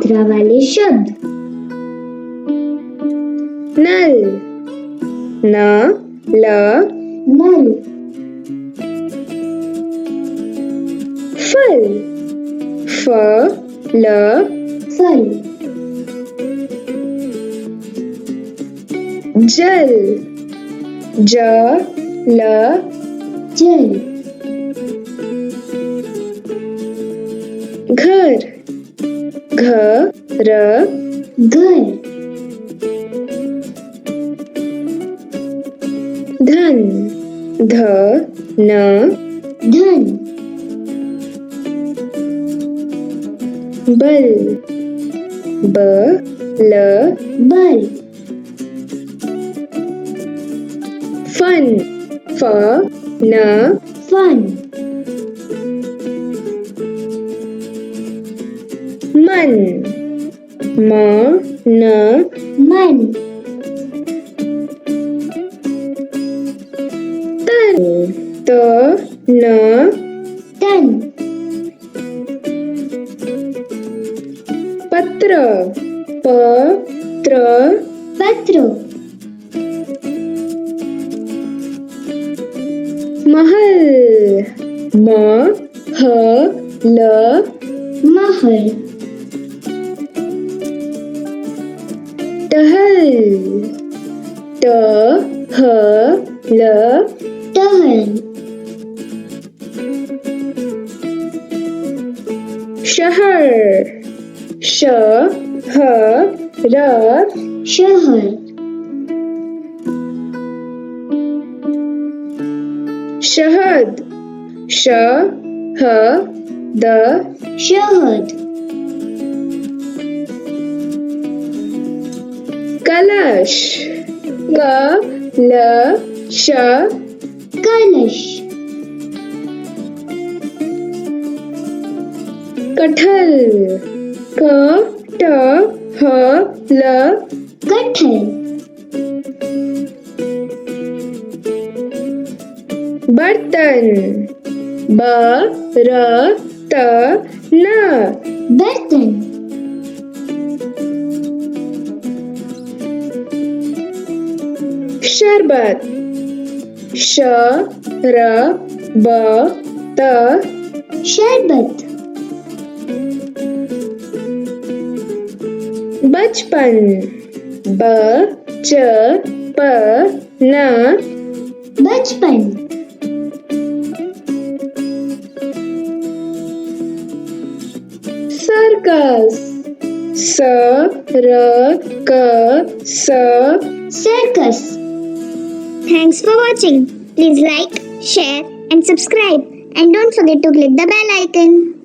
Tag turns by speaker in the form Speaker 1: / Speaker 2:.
Speaker 1: मात्रा वाले शब्द।
Speaker 2: नल, न ल
Speaker 1: नल।
Speaker 2: फल, फ ल
Speaker 1: फल।
Speaker 2: जल, ज ल
Speaker 1: जल।
Speaker 2: घर, घ र
Speaker 1: घर।
Speaker 2: धन, ध न
Speaker 1: धन।
Speaker 2: बल, ब ल
Speaker 1: बल।
Speaker 2: फन, फ न
Speaker 1: फन।
Speaker 2: मन, म न
Speaker 1: मन।
Speaker 2: तन, त न
Speaker 1: तन।
Speaker 2: पत्र, प त्र
Speaker 1: पत्र।
Speaker 2: महल, म ह ल
Speaker 1: महल।
Speaker 2: टहल, ट ह ल
Speaker 1: टहल।
Speaker 2: शहर, श ह र
Speaker 1: शहर।
Speaker 2: शहद, श ह द
Speaker 1: शहद।
Speaker 2: कलश, क ल श
Speaker 1: कलश।
Speaker 2: कटहल, क ट ह ल
Speaker 1: कटहल।
Speaker 2: बर्तन, ब र त न
Speaker 1: बर्तन।
Speaker 2: शरबत, श र ब त
Speaker 1: शरबत।
Speaker 2: बचपन, ब च प न
Speaker 1: बचपन।
Speaker 2: सर्कस, स र क स
Speaker 1: Circus. Thanks for watching. Please like, share and subscribe. And don't forget to click the bell icon.